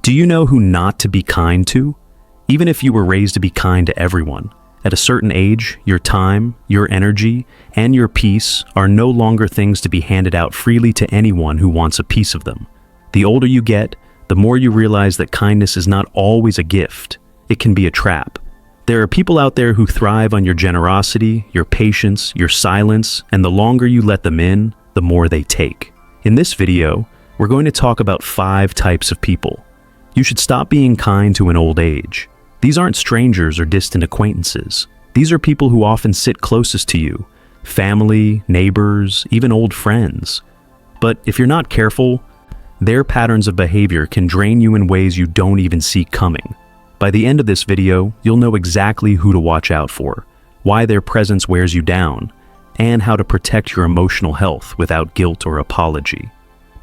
Do you know who not to be kind to? Even if you were raised to be kind to everyone, at a certain age, your time, your energy, and your peace are no longer things to be handed out freely to anyone who wants a piece of them. The older you get, the more you realize that kindness is not always a gift. It can be a trap. There are people out there who thrive on your generosity, your patience, your silence, and the longer you let them in, the more they take. In this video, we're going to talk about 5 types of people. You should stop being kind to in old age. These aren't strangers or distant acquaintances. These are people who often sit closest to you, family, neighbors, even old friends. But if you're not careful, their patterns of behavior can drain you in ways you don't even see coming. By the end of this video, you'll know exactly who to watch out for, why their presence wears you down, and how to protect your emotional health without guilt or apology.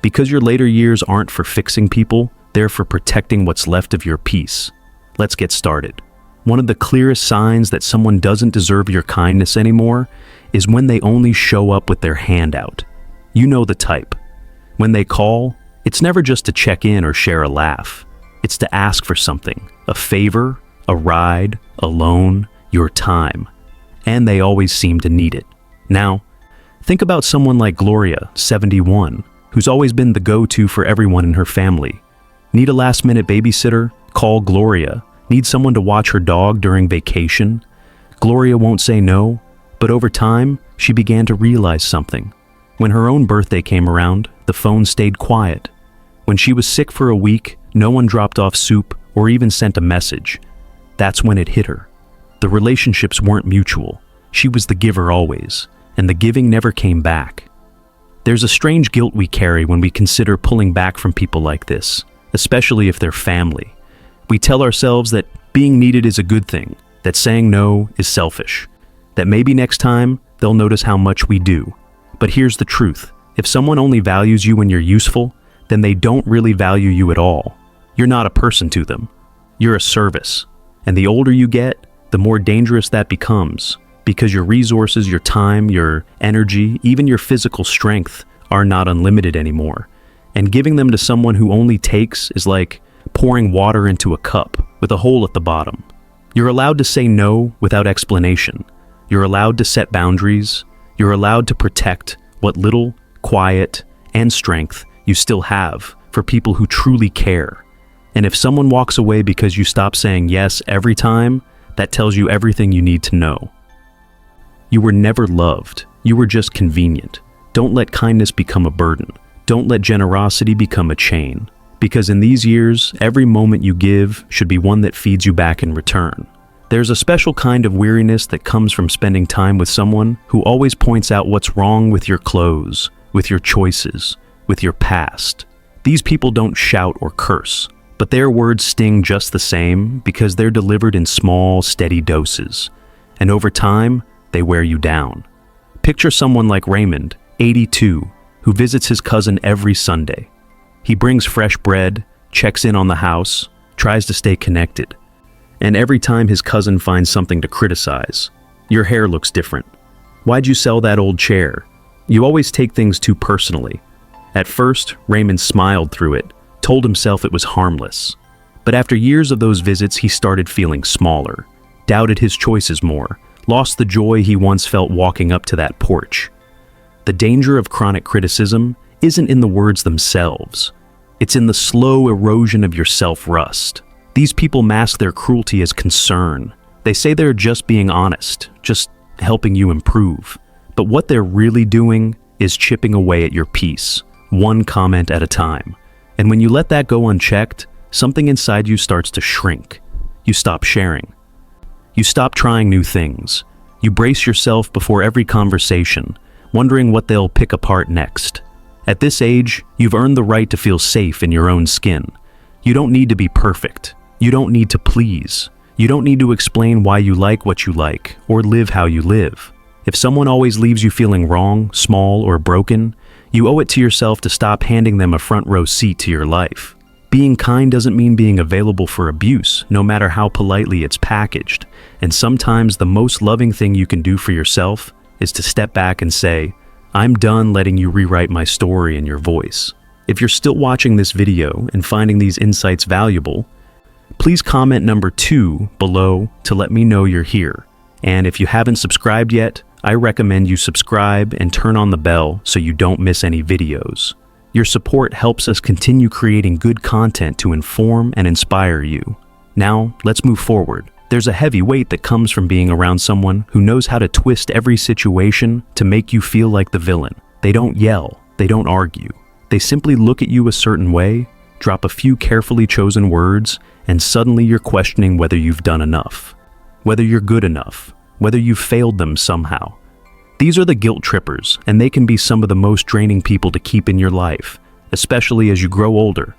Because your later years aren't for fixing people, they're for protecting what's left of your peace. Let's get started. One of the clearest signs that someone doesn't deserve your kindness anymore is when they only show up with their hand out. You know the type. When they call, it's never just to check in or share a laugh. It's to ask for something, a favor, a ride, a loan, your time. And they always seem to need it. Now, think about someone like Gloria, 71, who's always been the go-to for everyone in her family. Need a last-minute babysitter? Call Gloria. Need someone to watch her dog during vacation? Gloria won't say no, but over time, she began to realize something. When her own birthday came around, the phone stayed quiet. When she was sick for a week, no one dropped off soup or even sent a message. That's when it hit her. The relationships weren't mutual. She was the giver always, and the giving never came back. There's a strange guilt we carry when we consider pulling back from people like this, especially if they're family. We tell ourselves that being needed is a good thing, that saying no is selfish, that maybe next time they'll notice how much we do. But here's the truth. If someone only values you when you're useful, then they don't really value you at all. You're not a person to them. You're a service. And the older you get, the more dangerous that becomes, because your resources, your time, your energy, even your physical strength are not unlimited anymore. And giving them to someone who only takes is like pouring water into a cup with a hole at the bottom. You're allowed to say no without explanation. You're allowed to set boundaries. You're allowed to protect what little, quiet, and strength you still have for people who truly care. And if someone walks away because you stop saying yes every time, that tells you everything you need to know. You were never loved. You were just convenient. Don't let kindness become a burden. Don't let generosity become a chain. Because in these years, every moment you give should be one that feeds you back in return. There's a special kind of weariness that comes from spending time with someone who always points out what's wrong with your clothes, with your choices, with your past. These people don't shout or curse, but their words sting just the same because they're delivered in small, steady doses. And over time, they wear you down. Picture someone like Raymond, 82, who visits his cousin every Sunday. He brings fresh bread, checks in on the house, tries to stay connected. And every time his cousin finds something to criticize, your hair looks different. Why'd you sell that old chair? You always take things too personally. At first, Raymond smiled through it, told himself it was harmless. But after years of those visits, he started feeling smaller, doubted his choices more, lost the joy he once felt walking up to that porch. The danger of chronic criticism isn't in the words themselves. It's in the slow erosion of your self-rust. These people mask their cruelty as concern. They say they're just being honest, just helping you improve. But what they're really doing is chipping away at your peace, one comment at a time. And when you let that go unchecked, something inside you starts to shrink. You stop sharing. You stop trying new things. You brace yourself before every conversation, wondering what they'll pick apart next. At this age, you've earned the right to feel safe in your own skin. You don't need to be perfect. You don't need to please. You don't need to explain why you like what you like or live how you live. If someone always leaves you feeling wrong, small, or broken, you owe it to yourself to stop handing them a front row seat to your life. Being kind doesn't mean being available for abuse, no matter how politely it's packaged. And sometimes the most loving thing you can do for yourself is to step back and say, I'm done letting you rewrite my story in your voice. If you're still watching this video and finding these insights valuable, please comment number 2 below to let me know you're here. And if you haven't subscribed yet, I recommend you subscribe and turn on the bell so you don't miss any videos. Your support helps us continue creating good content to inform and inspire you. Now, let's move forward. There's a heavy weight that comes from being around someone who knows how to twist every situation to make you feel like the villain. They don't yell, they don't argue. They simply look at you a certain way, drop a few carefully chosen words, and suddenly you're questioning whether you've done enough, whether you're good enough, whether you've failed them somehow. These are the guilt trippers, and they can be some of the most draining people to keep in your life, especially as you grow older.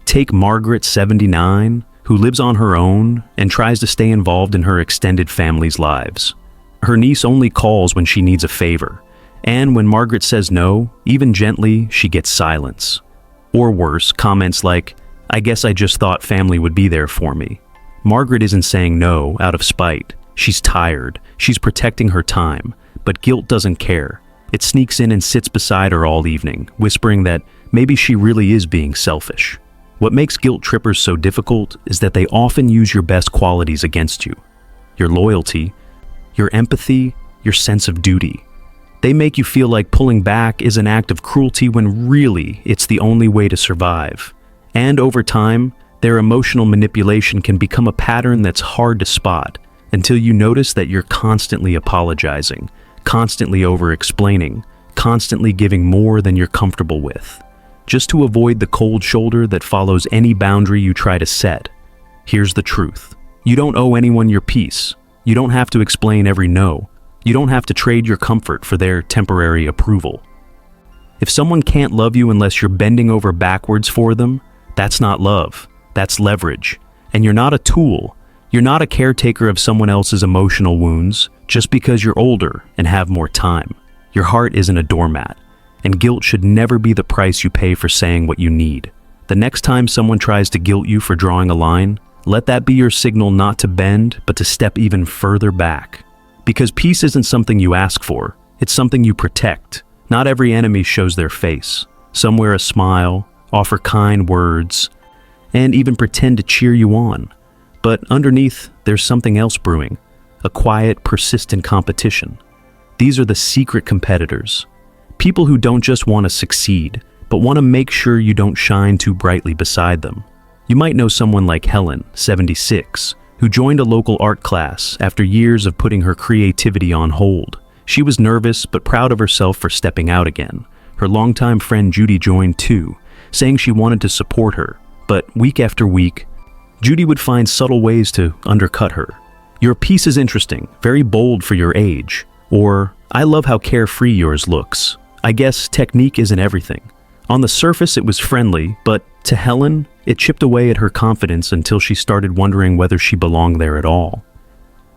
Take Margaret, 79, who lives on her own and tries to stay involved in her extended family's lives. Her niece only calls when she needs a favor, and when Margaret says no, even gently, she gets silence. Or worse, comments like, "I guess I just thought family would be there for me." Margaret isn't saying no out of spite. She's tired, she's protecting her time, but guilt doesn't care. It sneaks in and sits beside her all evening, whispering that maybe she really is being selfish. What makes guilt trippers so difficult is that they often use your best qualities against you. Your loyalty, your empathy, your sense of duty. They make you feel like pulling back is an act of cruelty when really it's the only way to survive. And over time, their emotional manipulation can become a pattern that's hard to spot until you notice that you're constantly apologizing, constantly over-explaining, constantly giving more than you're comfortable with, just to avoid the cold shoulder that follows any boundary you try to set. Here's the truth. You don't owe anyone your peace. You don't have to explain every no. You don't have to trade your comfort for their temporary approval. If someone can't love you unless you're bending over backwards for them, that's not love. That's leverage. And you're not a tool. You're not a caretaker of someone else's emotional wounds just because you're older and have more time. Your heart isn't a doormat, and guilt should never be the price you pay for saying what you need. The next time someone tries to guilt you for drawing a line, let that be your signal not to bend, but to step even further back. Because peace isn't something you ask for, it's something you protect. Not every enemy shows their face. Some wear a smile, offer kind words, and even pretend to cheer you on. But underneath, there's something else brewing, a quiet, persistent competition. These are the secret competitors. People who don't just want to succeed, but want to make sure you don't shine too brightly beside them. You might know someone like Helen, 76, who joined a local art class after years of putting her creativity on hold. She was nervous but proud of herself for stepping out again. Her longtime friend Judy joined too, saying she wanted to support her. But week after week, Judy would find subtle ways to undercut her. "Your piece is interesting, very bold for your age." Or, "I love how carefree yours looks. I guess technique isn't everything." On the surface it was friendly, but to Helen, it chipped away at her confidence until she started wondering whether she belonged there at all.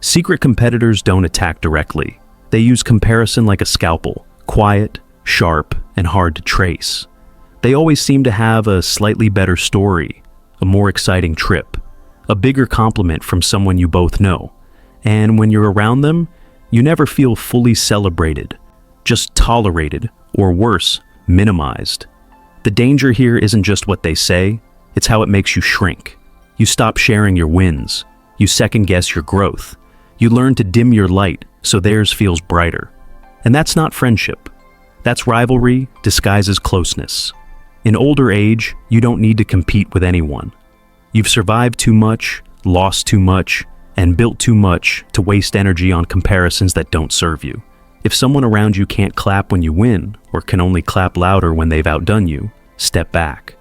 Secret competitors don't attack directly. They use comparison like a scalpel, quiet, sharp, and hard to trace. They always seem to have a slightly better story, a more exciting trip, a bigger compliment from someone you both know. And when you're around them, you never feel fully celebrated, just tolerated, or worse, minimized. The danger here isn't just what they say, it's how it makes you shrink. You stop sharing your wins. You second-guess your growth. You learn to dim your light so theirs feels brighter. And that's not friendship. That's rivalry disguised as closeness. In older age, you don't need to compete with anyone. You've survived too much, lost too much, and built too much to waste energy on comparisons that don't serve you. If someone around you can't clap when you win, or can only clap louder when they've outdone you, step back.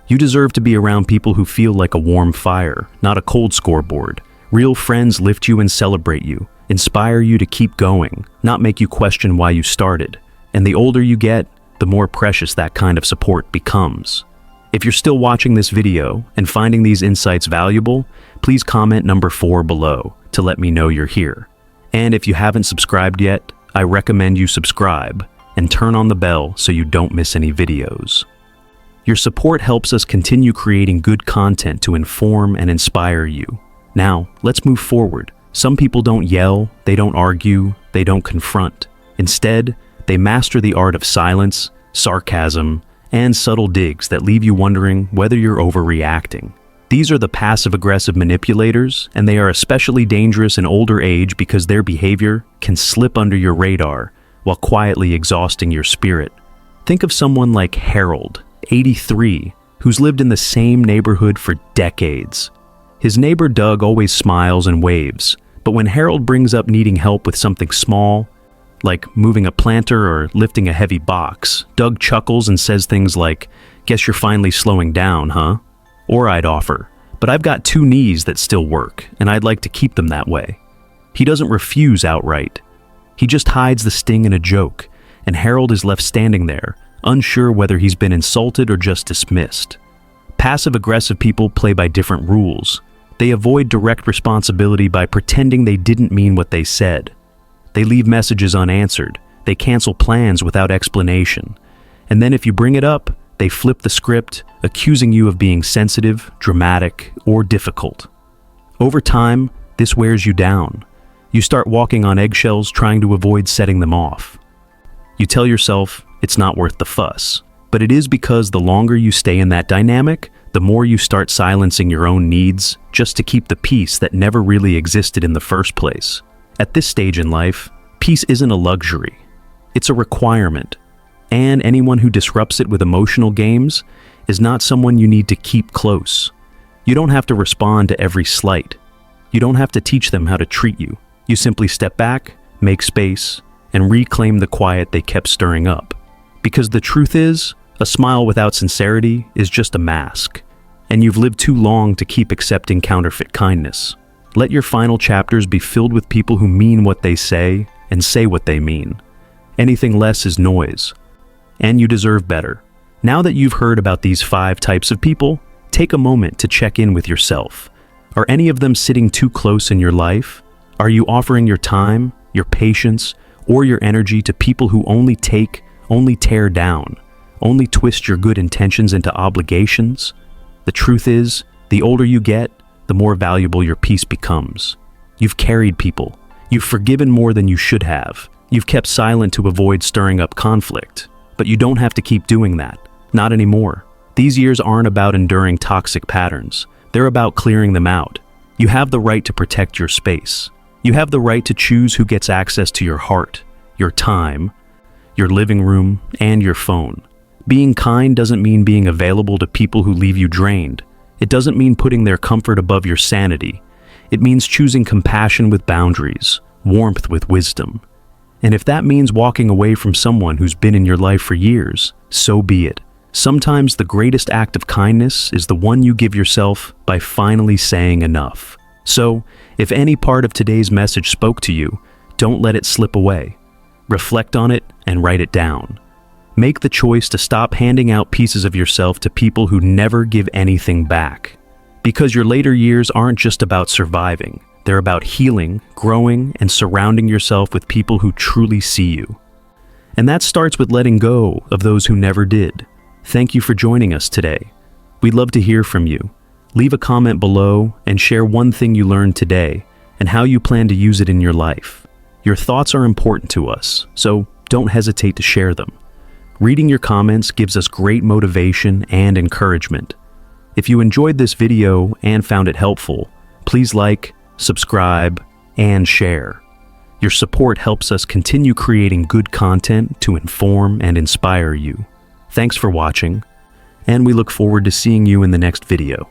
You deserve to be around people who feel like a warm fire, not a cold scoreboard. Real friends lift you and celebrate you, inspire you to keep going, not make you question why you started. And the older you get, the more precious that kind of support becomes. If you're still watching this video and finding these insights valuable, please comment number 4 below to let me know you're here. And if you haven't subscribed yet, I recommend you subscribe and turn on the bell so you don't miss any videos. Your support helps us continue creating good content to inform and inspire you. Now, let's move forward. Some people don't yell, they don't argue, they don't confront. Instead, they master the art of silence, sarcasm, and subtle digs that leave you wondering whether you're overreacting. These are the passive-aggressive manipulators, and they are especially dangerous in older age because their behavior can slip under your radar while quietly exhausting your spirit. Think of someone like Harold, 83, who's lived in the same neighborhood for decades. His neighbor Doug always smiles and waves, but when Harold brings up needing help with something small, like moving a planter or lifting a heavy box, Doug chuckles and says things like, "Guess you're finally slowing down, huh?" Or I'd offer, "But I've got 2 knees that still work, and I'd like to keep them that way." He doesn't refuse outright. He just hides the sting in a joke, and Harold is left standing there, unsure whether he's been insulted or just dismissed. Passive-aggressive people play by different rules. They avoid direct responsibility by pretending they didn't mean what they said. They leave messages unanswered. They cancel plans without explanation. And then if you bring it up, they flip the script, accusing you of being sensitive, dramatic, or difficult. Over time, this wears you down. You start walking on eggshells trying to avoid setting them off. You tell yourself it's not worth the fuss, but it is because the longer you stay in that dynamic, the more you start silencing your own needs just to keep the peace that never really existed in the first place. At this stage in life, peace isn't a luxury. It's a requirement. And anyone who disrupts it with emotional games is not someone you need to keep close. You don't have to respond to every slight. You don't have to teach them how to treat you. You simply step back, make space, and reclaim the quiet they kept stirring up. Because the truth is, a smile without sincerity is just a mask, and you've lived too long to keep accepting counterfeit kindness. Let your final chapters be filled with people who mean what they say and say what they mean. Anything less is noise. And you deserve better. Now that you've heard about these 5 types of people, take a moment to check in with yourself. Are any of them sitting too close in your life? Are you offering your time, your patience, or your energy to people who only take, only tear down, only twist your good intentions into obligations? The truth is, the older you get, the more valuable your peace becomes. You've carried people. You've forgiven more than you should have. You've kept silent to avoid stirring up conflict. But you don't have to keep doing that. Not anymore. These years aren't about enduring toxic patterns. They're about clearing them out. You have the right to protect your space. You have the right to choose who gets access to your heart, your time, your living room, and your phone. Being kind doesn't mean being available to people who leave you drained. It doesn't mean putting their comfort above your sanity. It means choosing compassion with boundaries, warmth with wisdom. And if that means walking away from someone who's been in your life for years, so be it. Sometimes the greatest act of kindness is the one you give yourself by finally saying enough. So, if any part of today's message spoke to you, don't let it slip away. Reflect on it and write it down. Make the choice to stop handing out pieces of yourself to people who never give anything back. Because your later years aren't just about surviving. They're about healing, growing, and surrounding yourself with people who truly see you. And that starts with letting go of those who never did. Thank you for joining us today. We'd love to hear from you. Leave a comment below and share one thing you learned today and how you plan to use it in your life. Your thoughts are important to us, so don't hesitate to share them. Reading your comments gives us great motivation and encouragement. If you enjoyed this video and found it helpful, please like, subscribe, and share. Your support helps us continue creating good content to inform and inspire you. Thanks for watching, and we look forward to seeing you in the next video.